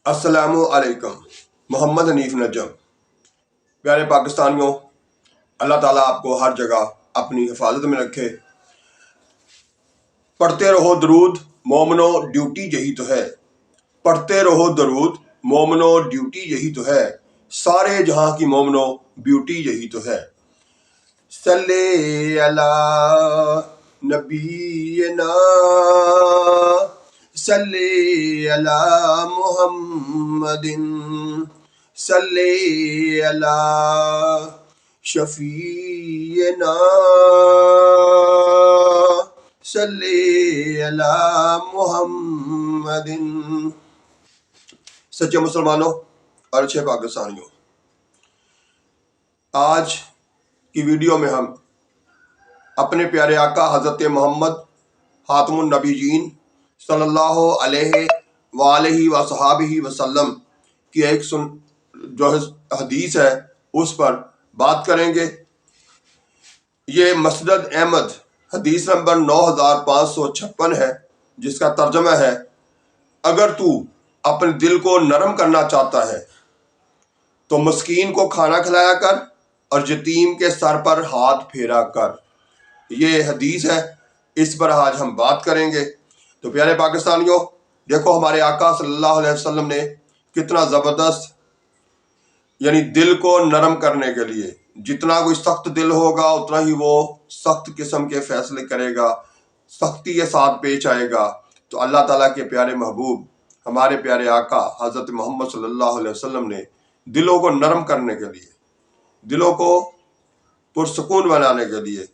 السلام علیکم۔ محمد حنیف نجم۔ پیارے پاکستانیوں، اللہ تعالیٰ آپ کو ہر جگہ اپنی حفاظت میں رکھے۔ پڑھتے رہو درود مومنو، ڈیوٹی یہی تو ہے۔ پڑھتے رہو درود مومنو، ڈیوٹی یہی تو ہے۔ سارے جہاں کی مومنو، بیوٹی یہی تو ہے۔ صلی علی نبینا، صلی علی محمد، صلی علی شفیعنا، صلی علی محمد۔ سچے مسلمانوں اور اچھے پاکستانیوں، آج کی ویڈیو میں ہم اپنے پیارے آقا حضرت محمد خاتم النبیین صلی اللہ علیہ وآلہ وصحابہ وسلم کی ایک جو حدیث ہے اس پر بات کریں گے۔ یہ مسند احمد حدیث نمبر 9556 ہے، جس کا ترجمہ ہے: اگر تو اپنے دل کو نرم کرنا چاہتا ہے تو مسکین کو کھانا کھلایا کر اور یتیم کے سر پر ہاتھ پھیرا کر۔ یہ حدیث ہے، اس پر آج ہم بات کریں گے۔ تو پیارے پاکستانیوں، دیکھو ہمارے آقا صلی اللہ علیہ وسلم نے کتنا زبردست، یعنی دل کو نرم کرنے کے لیے، جتنا کوئی سخت دل ہوگا اتنا ہی وہ سخت قسم کے فیصلے کرے گا، سختی کے ساتھ پیش آئے گا۔ تو اللہ تعالیٰ کے پیارے محبوب ہمارے پیارے آقا حضرت محمد صلی اللہ علیہ وسلم نے دلوں کو نرم کرنے کے لیے، دلوں کو پرسکون بنانے کے لیے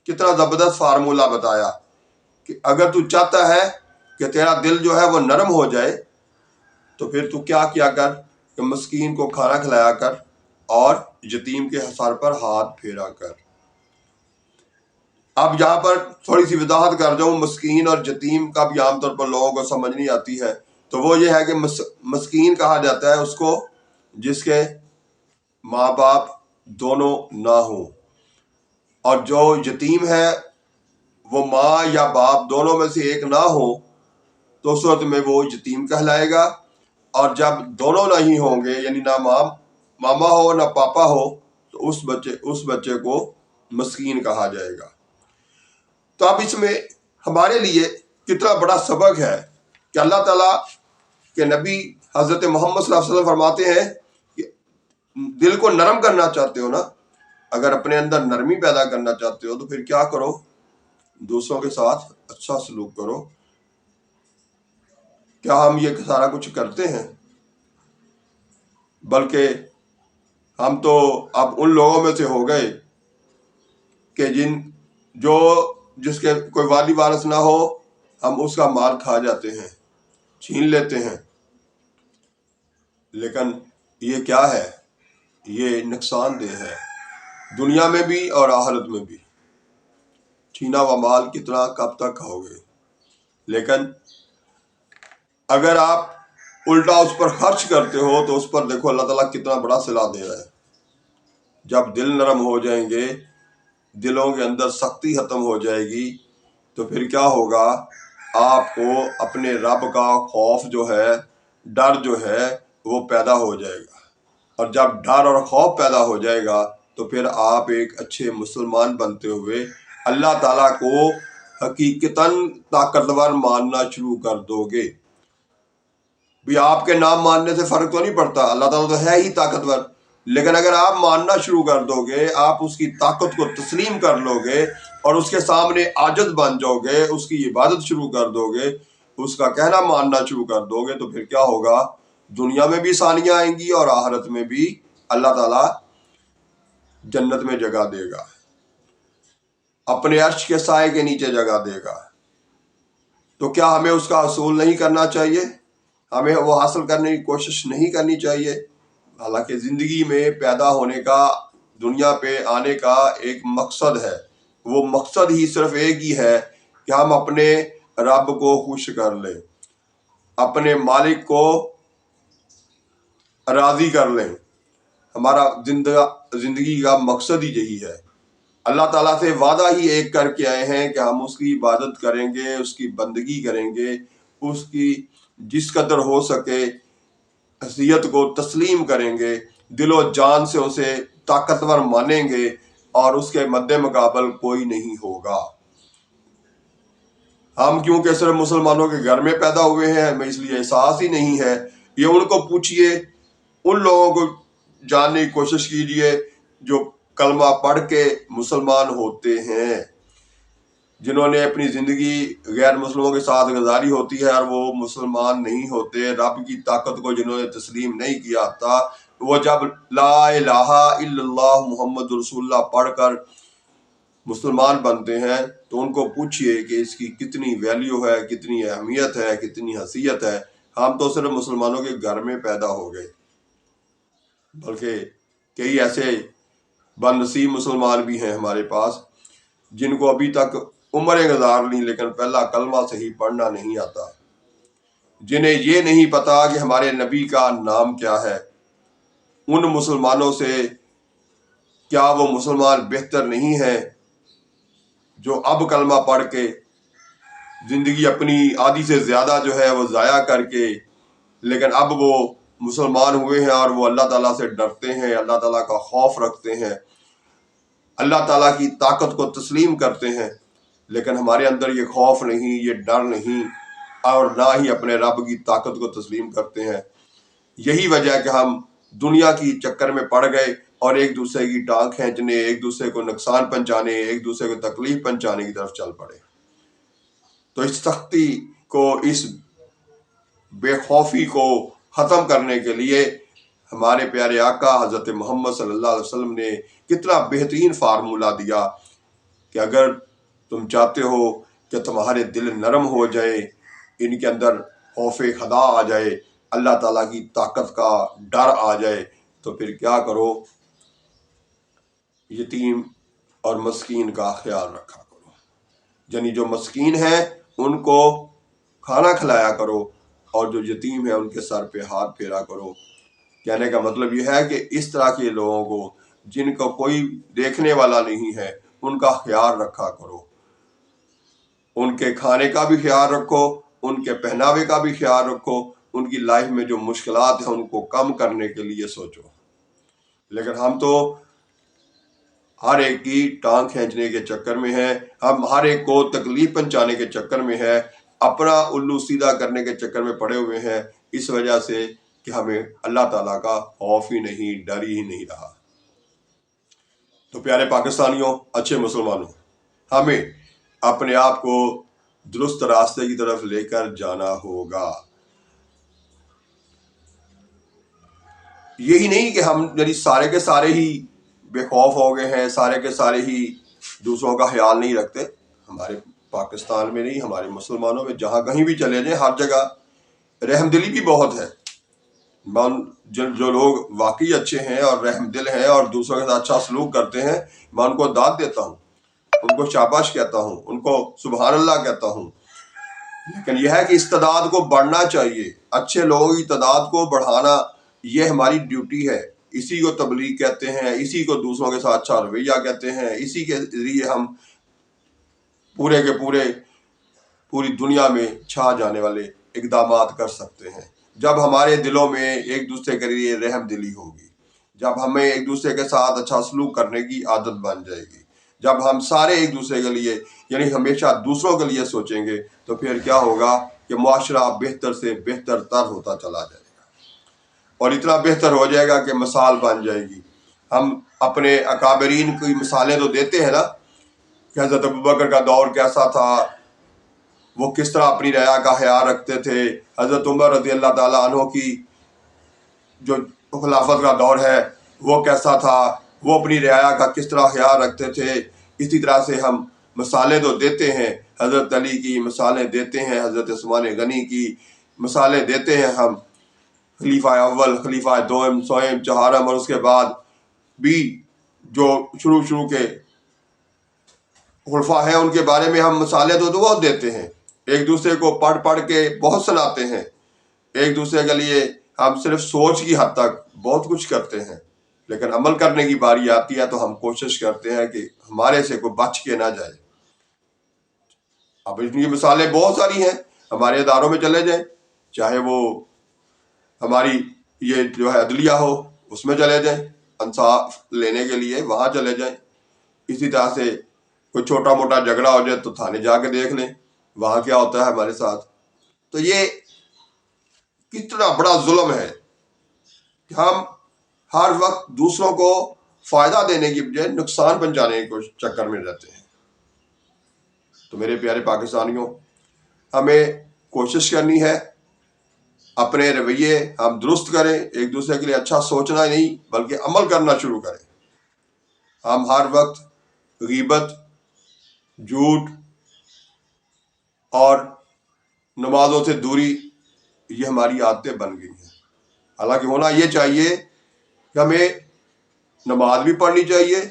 کتنا زبردست فارمولہ بتایا کہ اگر تو چاہتا ہے کہ تیرا دل جو ہے وہ نرم ہو جائے تو پھر تو کیا کر کہ مسکین کو کھانا کھلایا کر اور یتیم کے سر پر ہاتھ پھیرا کر۔ اب یہاں پر تھوڑی سی وضاحت کر دوں، مسکین اور یتیم کا بھی عام طور پر لوگوں کو سمجھ نہیں آتی ہے۔ تو وہ یہ ہے کہ مسکین کہا جاتا ہے اس کو جس کے ماں باپ دونوں نہ ہوں، اور جو یتیم ہے وہ ماں یا باپ دونوں میں سے ایک نہ ہو تو اس صورت میں وہ یتیم کہلائے گا، اور جب دونوں نہیں ہوں گے، یعنی نہ ماما ہو نہ پاپا ہو، تو اس بچے کو مسکین کہا جائے گا۔ تو اب اس میں ہمارے لیے کتنا بڑا سبق ہے کہ اللہ تعالیٰ کے نبی حضرت محمد صلی اللہ علیہ وسلم فرماتے ہیں کہ دل کو نرم کرنا چاہتے ہو نا، اگر اپنے اندر نرمی پیدا کرنا چاہتے ہو تو پھر کیا کرو؟ دوسروں کے ساتھ اچھا سلوک کرو۔ کیا ہم یہ سارا کچھ کرتے ہیں؟ بلکہ ہم تو اب ان لوگوں میں سے ہو گئے کہ جس کے کوئی والی وارث نہ ہو، ہم اس کا مال کھا جاتے ہیں، چھین لیتے ہیں۔ لیکن یہ کیا ہے؟ یہ نقصان دہ ہے، دنیا میں بھی اور آخرت میں بھی۔ چھینا ہوا مال کتنا کب تک کھاؤ گے؟ لیکن اگر آپ الٹا اس پر خرچ کرتے ہو تو اس پر دیکھو اللہ تعالیٰ کتنا بڑا صلہ دے رہا ہے۔ جب دل نرم ہو جائیں گے، دلوں کے اندر سختی ختم ہو جائے گی، تو پھر کیا ہوگا؟ آپ کو اپنے رب کا خوف جو ہے، ڈر جو ہے وہ پیدا ہو جائے گا، اور جب ڈر اور خوف پیدا ہو جائے گا تو پھر آپ ایک اچھے مسلمان بنتے ہوئے اللہ تعالیٰ کو حقیقتاً طاقتور ماننا شروع کر دو گے۔ بھی آپ کے نام ماننے سے فرق تو نہیں پڑتا، اللہ تعالیٰ تو ہے ہی طاقتور، لیکن اگر آپ ماننا شروع کر دو گے، آپ اس کی طاقت کو تسلیم کر لو گے اور اس کے سامنے عاجز بن جاؤ گے، اس کی عبادت شروع کر دو گے، اس کا کہنا ماننا شروع کر دو گے، تو پھر کیا ہوگا؟ دنیا میں بھی آسانیاں آئیں گی اور آخرت میں بھی اللہ تعالیٰ جنت میں جگہ دے گا، اپنے عرش کے سائے کے نیچے جگہ دے گا۔ تو کیا ہمیں اس کا حصول نہیں کرنا چاہیے؟ ہمیں وہ حاصل کرنے کی کوشش نہیں کرنی چاہیے؟ حالانکہ زندگی میں پیدا ہونے کا، دنیا پہ آنے کا ایک مقصد ہے، وہ مقصد ہی صرف ایک ہی ہے کہ ہم اپنے رب کو خوش کر لیں، اپنے مالک کو راضی کر لیں۔ ہمارا زندگی کا مقصد ہی یہی ہے۔ اللہ تعالیٰ سے وعدہ ہی ایک کر کے آئے ہیں کہ ہم اس کی عبادت کریں گے، اس کی بندگی کریں گے، اس کی جس قدر ہو سکے حیثیت کو تسلیم کریں گے، دل و جان سے اسے طاقتور مانیں گے، اور اس کے مد مقابل کوئی نہیں ہوگا۔ ہم کیونکہ صرف مسلمانوں کے گھر میں پیدا ہوئے ہیں، ہمیں اس لیے احساس ہی نہیں ہے۔ یہ ان کو پوچھئے، ان لوگوں کو جاننے کی کوشش کیجئے جو کلمہ پڑھ کے مسلمان ہوتے ہیں، جنہوں نے اپنی زندگی غیر مسلموں کے ساتھ گزاری ہوتی ہے اور وہ مسلمان نہیں ہوتے، رب کی طاقت کو جنہوں نے تسلیم نہیں کیا تھا، وہ جب لا الہ الا اللہ محمد رسول اللہ پڑھ کر مسلمان بنتے ہیں تو ان کو پوچھئے کہ اس کی کتنی ویلیو ہے، کتنی اہمیت ہے، کتنی حیثیت ہے۔ ہم تو صرف مسلمانوں کے گھر میں پیدا ہو گئے، بلکہ کئی ایسے بد نصیب مسلمان بھی ہیں ہمارے پاس جن کو ابھی تک عمریں گزار لیں لیکن پہلا کلمہ صحیح پڑھنا نہیں آتا، جنہیں یہ نہیں پتا کہ ہمارے نبی کا نام کیا ہے۔ ان مسلمانوں سے کیا وہ مسلمان بہتر نہیں ہیں جو اب کلمہ پڑھ کے زندگی اپنی آدھی سے زیادہ جو ہے وہ ضائع کر کے لیکن اب وہ مسلمان ہوئے ہیں اور وہ اللہ تعالیٰ سے ڈرتے ہیں، اللہ تعالیٰ کا خوف رکھتے ہیں، اللہ تعالیٰ کی طاقت کو تسلیم کرتے ہیں، لیکن ہمارے اندر یہ خوف نہیں، یہ ڈر نہیں، اور نہ ہی اپنے رب کی طاقت کو تسلیم کرتے ہیں۔ یہی وجہ ہے کہ ہم دنیا کی چکر میں پڑ گئے اور ایک دوسرے کی ٹانگ کھینچنے، ایک دوسرے کو نقصان پہنچانے، ایک دوسرے کو تکلیف پہنچانے کی طرف چل پڑے۔ تو اس سختی کو، اس بے خوفی کو ختم کرنے کے لیے ہمارے پیارے آقا حضرت محمد صلی اللہ علیہ وسلم نے کتنا بہترین فارمولہ دیا کہ اگر تم چاہتے ہو کہ تمہارے دل نرم ہو جائے، ان کے اندر خوف خدا آ جائے، اللہ تعالیٰ کی طاقت کا ڈر آ جائے، تو پھر کیا کرو؟ یتیم اور مسکین کا خیال رکھا کرو، یعنی جو مسکین ہیں ان کو کھانا کھلایا کرو، اور جو یتیم ہے ان کے سر پہ ہاتھ پھیرا کرو۔ کہنے کا مطلب یہ ہے کہ اس طرح کے لوگوں کو جن کو کوئی دیکھنے والا نہیں ہے ان کا خیال رکھا کرو، ان کے کھانے کا بھی خیال رکھو، ان کے پہناوے کا بھی خیال رکھو، ان کی لائف میں جو مشکلات ہیں ان کو کم کرنے کے لیے سوچو۔ لیکن ہم تو ہر ایک کی ٹانگ کھینچنے کے چکر میں ہیں، ہم ہر ایک کو تکلیف پہنچانے کے چکر میں ہیں، اپنا الو سیدھا کرنے کے چکر میں پڑے ہوئے ہیں، اس وجہ سے کہ ہمیں اللہ تعالیٰ کا خوف ہی نہیں، ڈر ہی نہیں رہا۔ تو پیارے پاکستانیوں، اچھے مسلمانوں، ہمیں اپنے آپ کو درست راستے کی طرف لے کر جانا ہوگا۔ یہی نہیں کہ ہم یعنی سارے کے سارے ہی بے خوف ہو گئے ہیں، سارے کے سارے ہی دوسروں کا خیال نہیں رکھتے۔ ہمارے پاکستان میں نہیں، ہمارے مسلمانوں میں جہاں کہیں بھی چلے جائیں، ہر جگہ رحم دلی بھی بہت ہے۔ جو لوگ واقعی اچھے ہیں اور رحم دل ہیں اور دوسروں کے ساتھ اچھا سلوک کرتے ہیں، میں ان کو داد دیتا ہوں، ان کو شاباش کہتا ہوں، ان کو سبحان اللہ کہتا ہوں۔ لیکن یہ ہے کہ اس تعداد کو بڑھنا چاہیے، اچھے لوگوں کی تعداد کو بڑھانا، یہ ہماری ڈیوٹی ہے۔ اسی کو تبلیغ کہتے ہیں، اسی کو دوسروں کے ساتھ اچھا رویہ کہتے ہیں، اسی کے ذریعے ہم پورے کے پوری دنیا میں چھا جانے والے اقدامات کر سکتے ہیں۔ جب ہمارے دلوں میں ایک دوسرے کے لیے رحم دلی ہوگی، جب ہمیں ایک دوسرے کے ساتھ اچھا سلوک کرنے کی عادت بن جائے گی، جب ہم سارے ایک دوسرے کے لیے یعنی ہمیشہ دوسروں کے لیے سوچیں گے، تو پھر کیا ہوگا کہ معاشرہ بہتر سے بہتر تر ہوتا چلا جائے گا، اور اتنا بہتر ہو جائے گا کہ مثال بن جائے گی۔ ہم اپنے اکابرین کی مثالیں تو دیتے ہیں نا، کہ حضرت ابوبکر کا دور کیسا تھا، وہ کس طرح اپنی رعایا کا خیال رکھتے تھے، حضرت عمر رضی اللہ تعالیٰ عنہ کی جو خلافت کا دور ہے وہ کیسا تھا، وہ اپنی رعایا کا کس طرح خیال رکھتے تھے۔ اسی طرح سے ہم مثالیں تو دیتے ہیں، حضرت علی کی مثالیں دیتے ہیں، حضرت عثمان غنی کی مثالیں دیتے ہیں، ہم خلیفہ اول، خلیفہ دوم، سوئم، چہارم، اور اس کے بعد بھی جو شروع کے خلفاء ہیں ان کے بارے میں ہم مثالیں تو بہت دیتے ہیں، ایک دوسرے کو پڑھ کے بہت سناتے ہیں، ایک دوسرے کے لیے ہم صرف سوچ کی حد تک بہت کچھ کرتے ہیں، لیکن عمل کرنے کی باری آتی ہے تو ہم کوشش کرتے ہیں کہ ہمارے سے کوئی بچ کے نہ جائے۔ اب ان کی مثالیں بہت ساری ہیں، ہمارے اداروں میں چلے جائیں، چاہے وہ ہماری یہ جو ہے عدلیہ ہو اس میں چلے جائیں، انصاف لینے کے لیے وہاں چلے جائیں. اسی طرح سے کوئی چھوٹا موٹا جھگڑا ہو جائے تو تھانے جا کے دیکھ لیں وہاں کیا ہوتا ہے ہمارے ساتھ. تو یہ کتنا بڑا ظلم ہے کہ ہم ہر وقت دوسروں کو فائدہ دینے کی بجائے نقصان پہنچانے کے چکر میں رہتے ہیں. تو میرے پیارے پاکستانیوں، ہمیں کوشش کرنی ہے اپنے رویے ہم درست کریں، ایک دوسرے کے لیے اچھا سوچنا نہیں بلکہ عمل کرنا شروع کریں. ہم ہر وقت غیبت، جھوٹ اور نمازوں سے دوری، یہ ہماری عادتیں بن گئی ہیں. حالانکہ ہونا یہ چاہیے کہ ہمیں نماز بھی پڑھنی چاہیے،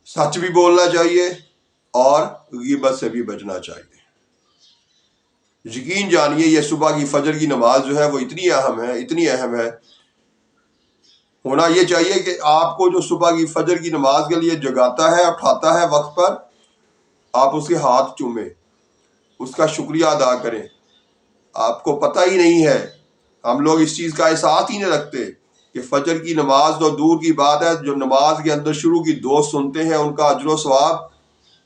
سچ بھی بولنا چاہیے اور غیبت سے بھی بچنا چاہیے. یقین جانیے یہ صبح کی فجر کی نماز جو ہے وہ اتنی اہم ہے. ہونا یہ چاہیے کہ آپ کو جو صبح کی فجر کی نماز کے لیے جگاتا ہے، اٹھاتا ہے وقت پر، آپ اس کے ہاتھ چومیں، اس کا شکریہ ادا کریں. آپ کو پتہ ہی نہیں ہے، ہم لوگ اس چیز کا احساس ہی نہیں رکھتے کہ فجر کی نماز تو دور کی بات ہے، جو نماز کے اندر شروع کی دو سنتے ہیں ان کا اجر و ثواب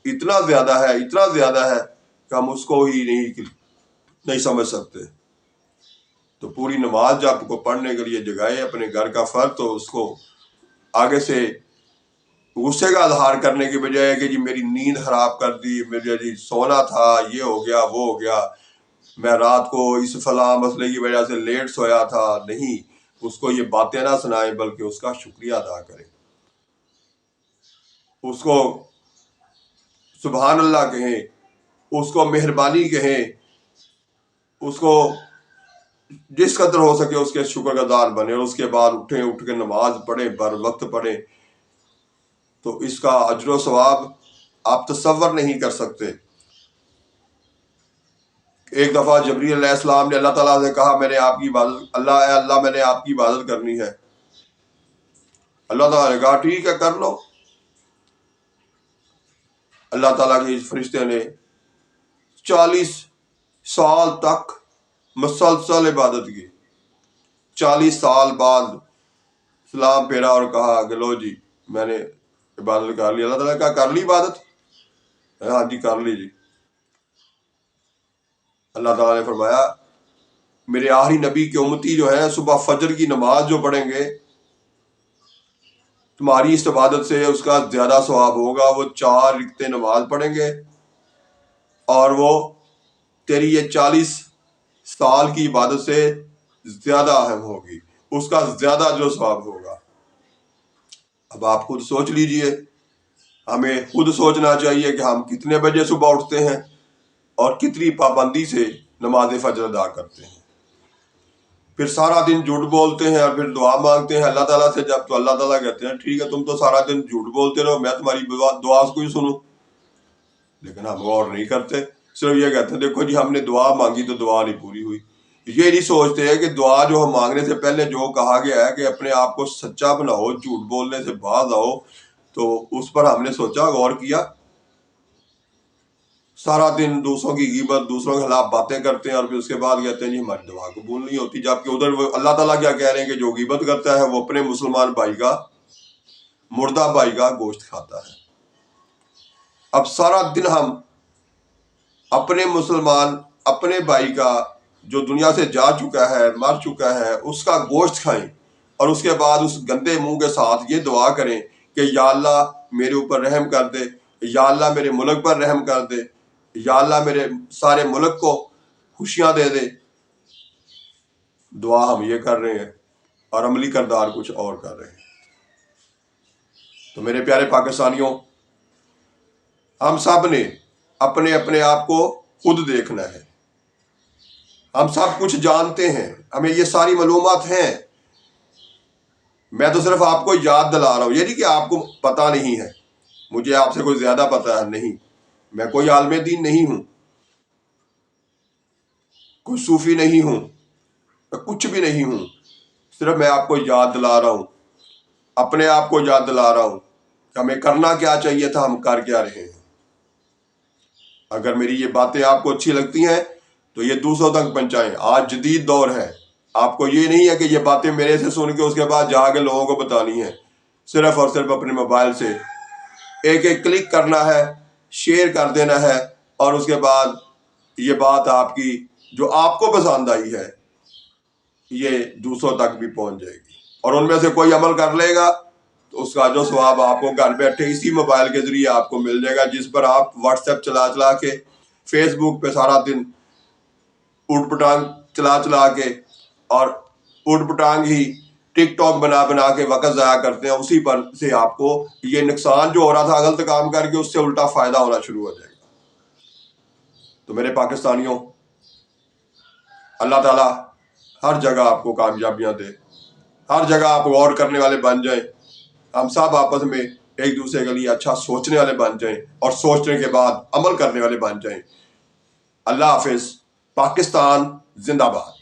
اتنا زیادہ ہے کہ ہم اس کو ہی نہیں سمجھ سکتے. تو پوری نماز جب کو پڑھنے کے لیے جگائے اپنے گھر کا فرد، تو اس کو آگے سے غصے کا اظہار کرنے کی بجائے کہ جی میری نیند خراب کر دی، میرے جی سونا تھا، یہ ہو گیا وہ ہو گیا، میں رات کو اس فلاں مسئلے کی وجہ سے لیٹ سویا تھا، نہیں، اس کو یہ باتیں نہ سنائیں بلکہ اس کا شکریہ ادا کریں، اس کو سبحان اللہ کہیں، اس کو مہربانی کہیں، اس کو جس قدر ہو سکے اس کے شکر گزار بنے، اور اس کے بعد اٹھ کے نماز پڑھیں، بر وقت پڑھیں. تو اس کا اجر و ثواب آپ تصور نہیں کر سکتے. ایک دفعہ جبریل علیہ السلام نے اللہ تعالیٰ سے کہا میں نے آپ کی عبادت، اللہ میں نے آپ کی عبادت کرنی ہے. اللہ تعالیٰ نے کہا ٹھیک ہے کر لو. اللہ تعالیٰ کے فرشتے نے 40 سال تک مسلسل عبادت کی. 40 سال بعد سلام پھیرا اور کہا کہ لو جی میں نے عبادت کر لی. اللہ تعالیٰ نے کہا کر لی عبادت؟ ہاں جی کر لی جی. اللہ تعالیٰ نے فرمایا میرے آخری نبی کے امتی جو ہے صبح فجر کی نماز جو پڑھیں گے، تمہاری اس عبادت سے اس کا زیادہ ثواب ہوگا. وہ 4 رکعتیں نماز پڑھیں گے اور وہ تیری یہ 40 سال کی عبادت سے زیادہ اہم ہوگی، اس کا زیادہ جو ثواب ہوگا. اب آپ خود سوچ لیجئے، ہمیں خود سوچنا چاہیے کہ ہم کتنے بجے صبح اٹھتے ہیں اور کتنی پابندی سے نماز فجر ادا کرتے ہیں. پھر سارا دن جھوٹ بولتے ہیں اور پھر دعا مانگتے ہیں اللہ تعالیٰ سے. جب تو اللہ تعالیٰ کہتے ہیں ٹھیک ہے تم تو سارا دن جھوٹ بولتے رہو، میں تمہاری دعا کو ہی سنوں. لیکن ہم غور نہیں کرتے، صرف یہ کہتے ہیں دیکھو جی ہم نے دعا مانگی تو دعا نہیں پوری ہوئی. یہ نہیں سوچتے ہیں کہ دعا جو ہم مانگنے سے پہلے جو کہا گیا ہے کہ اپنے آپ کو سچا بناؤ، جھوٹ بولنے سے باز آؤ، تو اس پر ہم نے سوچا، غور کیا؟ سارا دن دوسروں کی غیبت، دوسروں کے خلاف باتیں کرتے ہیں اور پھر اس کے بعد کہتے ہیں جی ہماری دعا قبول نہیں ہوتی. جبکہ ادھر وہ اللہ تعالیٰ کیا کہہ رہے ہیں کہ جو غیبت کرتا ہے وہ اپنے مسلمان بھائی کا، مردہ بھائی کا گوشت کھاتا ہے. اب سارا دن ہم اپنے بھائی کا جو دنیا سے جا چکا ہے، مر چکا ہے، اس کا گوشت کھائیں اور اس کے بعد اس گندے منہ کے ساتھ یہ دعا کریں کہ یا اللہ میرے اوپر رحم کر دے، یا اللہ میرے ملک پر رحم کر دے، یا اللہ میرے سارے ملک کو خوشیاں دے دے. دعا ہم یہ کر رہے ہیں اور عملی کردار کچھ اور کر رہے ہیں. تو میرے پیارے پاکستانیوں، ہم سب نے اپنے اپنے آپ کو خود دیکھنا ہے. ہم سب کچھ جانتے ہیں، ہمیں یہ ساری معلومات ہیں. میں تو صرف آپ کو یاد دلا رہا ہوں، یہ نہیں کہ آپ کو پتہ نہیں ہے، مجھے آپ سے کوئی زیادہ پتہ ہے، نہیں، میں کوئی عالم دین نہیں ہوں، کوئی صوفی نہیں ہوں، میں کچھ بھی نہیں ہوں. صرف میں آپ کو یاد دلا رہا ہوں، اپنے آپ کو یاد دلا رہا ہوں کہ ہمیں کرنا کیا چاہیے تھا، ہم کر کیا رہے ہیں. اگر میری یہ باتیں آپ کو اچھی لگتی ہیں تو یہ دوسروں تک پہنچائیں. آج جدید دور ہے، آپ کو یہ نہیں ہے کہ یہ باتیں میرے سے سن کے اس کے بعد جا کے لوگوں کو بتانی ہے، صرف اور صرف اپنے موبائل سے ایک ایک کلک کرنا ہے، شیئر کر دینا ہے، اور اس کے بعد یہ بات آپ کی جو آپ کو پسند آئی ہے یہ دوسروں تک بھی پہنچ جائے گی، اور ان میں سے کوئی عمل کر لے گا تو اس کا جو ثواب آپ کو گھر بیٹھے اسی موبائل کے ذریعے آپ کو مل جائے گا، جس پر آپ واٹس ایپ چلا چلا کے، فیس بک پہ سارا دن اوٹ پٹانگ چلا چلا کے، اور اوٹ پٹانگ ہی ٹک ٹاک بنا بنا کے وقت ضائع کرتے ہیں، اسی پر سے آپ کو یہ نقصان جو ہو رہا تھا غلط کام کر کے، اس سے الٹا فائدہ ہونا شروع ہو جائے گا۔ تو میرے پاکستانیوں، اللہ تعالیٰ ہر جگہ آپ کو کامیابیاں دے، ہر جگہ آپ غور کرنے والے بن جائیں، ہم سب آپس میں ایک دوسرے کے لیے اچھا سوچنے والے بن جائیں، اور سوچنے کے بعد عمل کرنے والے بن جائیں۔ اللہ حافظ۔ پاکستان زندہ باد۔